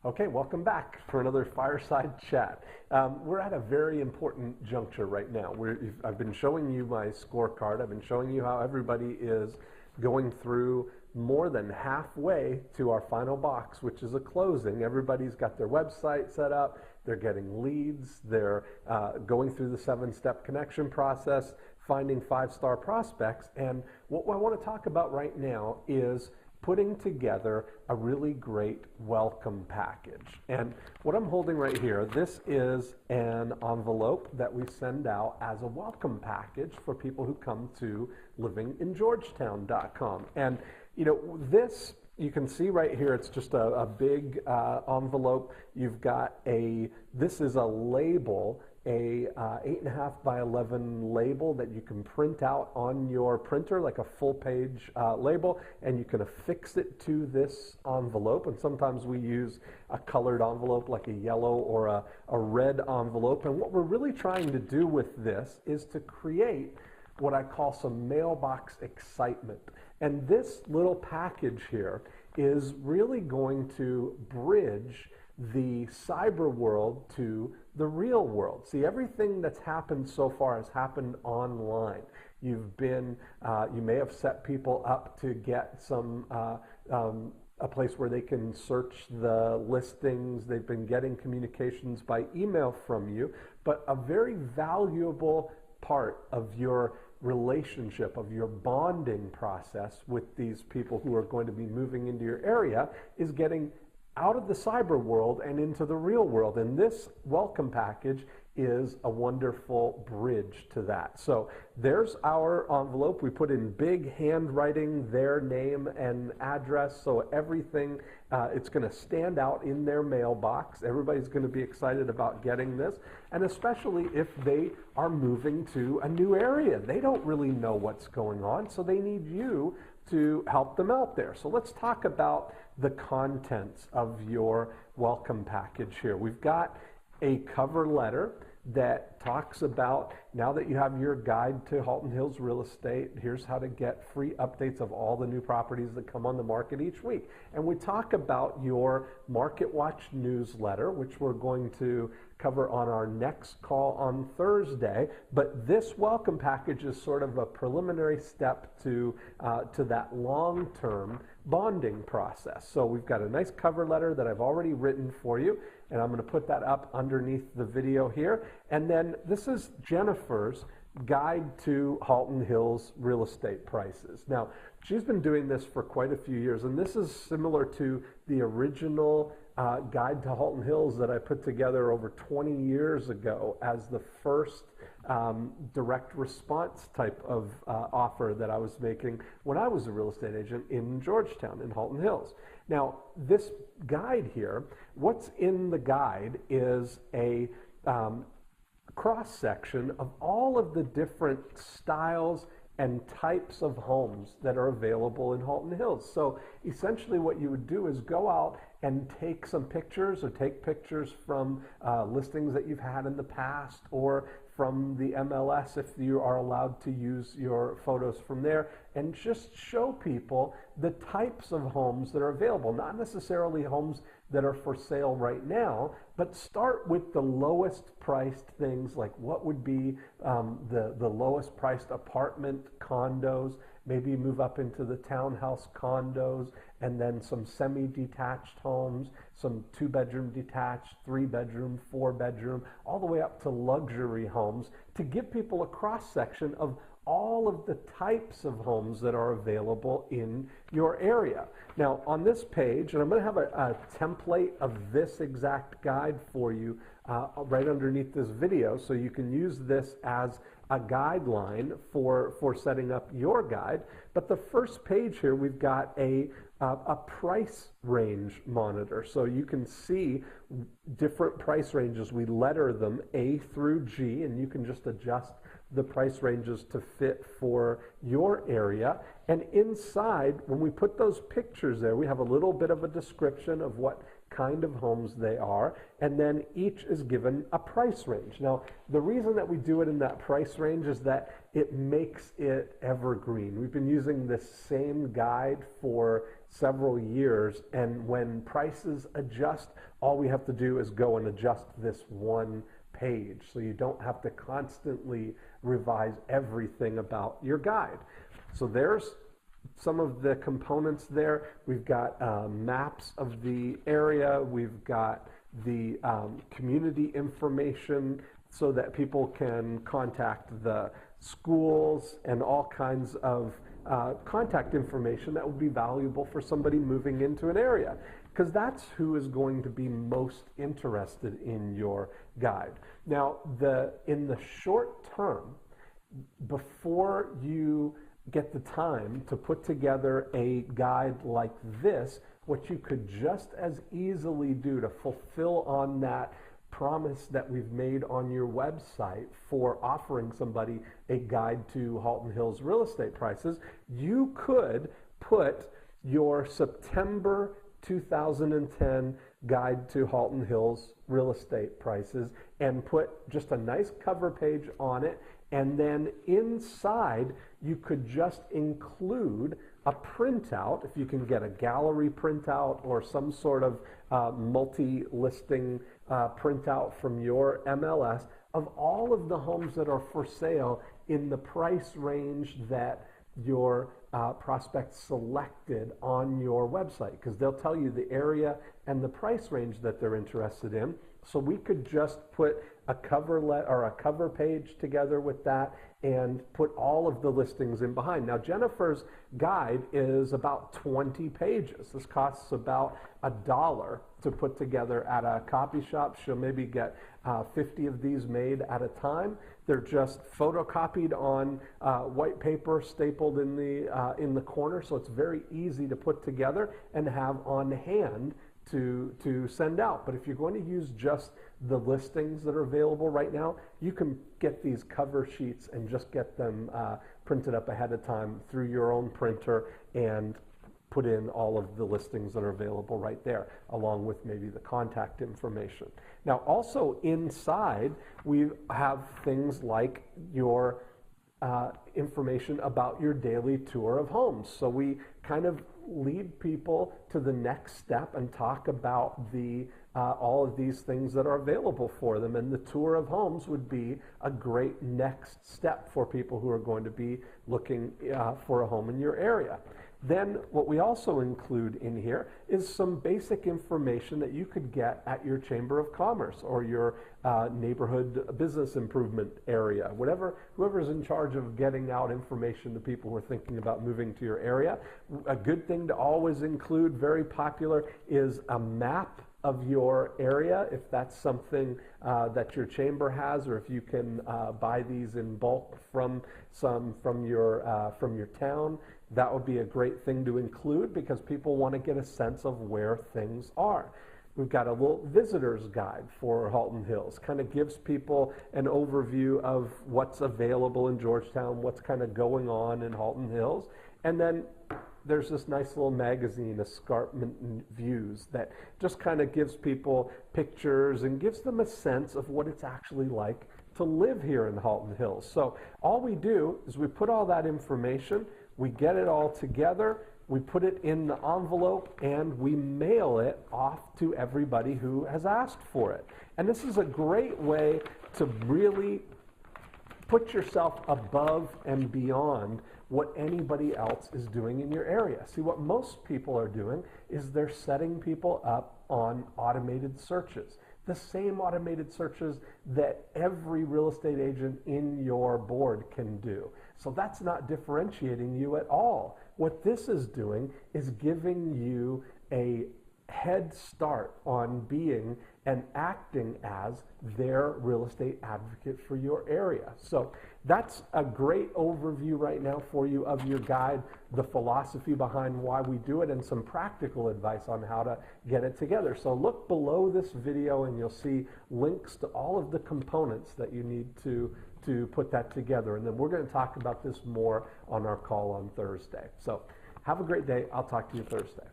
Okay, welcome back for another fireside chat. We're at a very important juncture right now. I've been showing you my scorecard. I've been showing you how everybody is going through more than halfway to our final box, which is a closing. Everybody's got their website set up. They're getting leads. They're going through the 7-step connection process, finding 5-star prospects. And what I want to talk about right now is putting together a really great welcome package. And what I'm holding right here, this is an envelope that we send out as a welcome package for people who come to livingingeorgetown.com. And you know, this, you can see right here, it's just a big envelope. You've got this is a label, a 8.5 by 11 label that you can print out on your printer, like a full page label, and you can affix it to this envelope. And sometimes we use a colored envelope like a yellow or a red envelope. And what we're really trying to do with this is to create what I call some mailbox excitement. And this little package here is really going to bridge the cyber world to the real world. See, everything that's happened so far has happened online. You may have set people up to get a place where they can search the listings. They've been getting communications by email from you, but a very valuable part of your relationship, of your bonding process with these people who are going to be moving into your area is getting out of the cyber world and into the real world. And this welcome package is a wonderful bridge to that. So there's our envelope. We put in big handwriting their name and address, so everything, it's going to stand out in their mailbox. Everybody's going to be excited about getting this, and especially if they are moving to a new area. They don't really know what's going on, so they need you to help them out there. So let's talk about the contents of your welcome package here. We've got a cover letter that talks about, now that you have your guide to Halton Hills real estate, here's how to get free updates of all the new properties that come on the market each week. And we talk about your Market Watch newsletter, which we're going to cover on our next call on Thursday. But this welcome package is sort of a preliminary step to that long-term bonding process. So we've got a nice cover letter that I've already written for you, and I'm going to put that up underneath the video here. And then this is Jennifer's guide to Halton Hills real estate prices. Now, she's been doing this for quite a few years, and this is similar to the original guide to Halton Hills that I put together over 20 years ago as the first direct response type of offer that I was making when I was a real estate agent in Georgetown, in Halton Hills. Now, this guide here, what's in the guide is a cross-section of all of the different styles and types of homes that are available in Halton Hills. So essentially what you would do is go out and take some pictures, or take pictures from listings that you've had in the past, or from the MLS if you are allowed to use your photos from there, and just show people the types of homes that are available. Not necessarily homes that are for sale right now, but start with the lowest priced things, like what would be the lowest priced apartment condos, maybe move up into the townhouse condos, and then some semi-detached homes, some 2-bedroom detached, 3-bedroom, 4-bedroom, all the way up to luxury homes, to give people a cross-section of all of the types of homes that are available in your area. Now, on this page, and I'm going to have a template of this exact guide for you right underneath this video, so you can use this as a guideline for setting up your guide. But the first page here, we've got a price range monitor, so you can see different price ranges. We letter them A through G, and you can just adjust the price ranges to fit for your area. And inside, when we put those pictures there, we have a little bit of a description of what kind of homes they are, and then each is given a price range. Now, the reason that we do it in that price range is that it makes it evergreen. We've been using this same guide for several years, and when prices adjust, all we have to do is go and adjust this one page, so you don't have to constantly revise everything about your guide. So there's some of the components there. We've got maps of the area. We've got the community information so that people can contact the schools and all kinds of contact information that would be valuable for somebody moving into an area, because that's who is going to be most interested in your guide. Now, in the short term, before you get the time to put together a guide like this, what you could just as easily do to fulfill on that promise that we've made on your website for offering somebody a guide to Halton Hills real estate prices, you could put your September 2010 guide to Halton Hills real estate prices and put just a nice cover page on it, and then inside you could just include a printout, if you can get a gallery printout or some sort of multi-listing printout from your MLS of all of the homes that are for sale in the price range that your prospect selected on your website, because they'll tell you the area and the price range that they're interested in. So we could just put a cover page together with that and put all of the listings in behind. Now, Jennifer's guide is about 20 pages. This costs about $1 to put together at a copy shop. She'll maybe get 50 of these made at a time. They're just photocopied on white paper, stapled in the corner, so it's very easy to put together and have on hand to send out. But if you're going to use just the listings that are available right now, you can get these cover sheets and just get them printed up ahead of time through your own printer and put in all of the listings that are available right there, along with maybe the contact information. Now, also inside, we have things like your information about your daily tour of homes. So we kind of lead people to the next step and talk about all of these things that are available for them. And the tour of homes would be a great next step for people who are going to be looking for a home in your area. Then what we also include in here is some basic information that you could get at your Chamber of Commerce or your neighborhood business improvement area, whoever's in charge of getting out information to people who are thinking about moving to your area. A good thing to always include, very popular, is a map of your area, if that's something that your chamber has, or if you can buy these in bulk from your town. That would be a great thing to include because people want to get a sense of where things are. We've got a little visitor's guide for Halton Hills. Kind of gives people an overview of what's available in Georgetown, what's kind of going on in Halton Hills. And then there's this nice little magazine, Escarpment Views, that just kind of gives people pictures and gives them a sense of what it's actually like to live here in Halton Hills. So all we do is we put all that information, we get it all together, we put it in the envelope, and we mail it off to everybody who has asked for it. And this is a great way to really put yourself above and beyond what anybody else is doing in your area. See, what most people are doing is they're setting people up on automated searches. The same automated searches that every real estate agent in your board can do. So that's not differentiating you at all. What this is doing is giving you a head start on being and acting as their real estate advocate for your area. So that's a great overview right now for you of your guide, the philosophy behind why we do it, and some practical advice on how to get it together. So look below this video and you'll see links to all of the components that you need to put that together. And then we're going to talk about this more on our call on Thursday. So have a great day. I'll talk to you Thursday.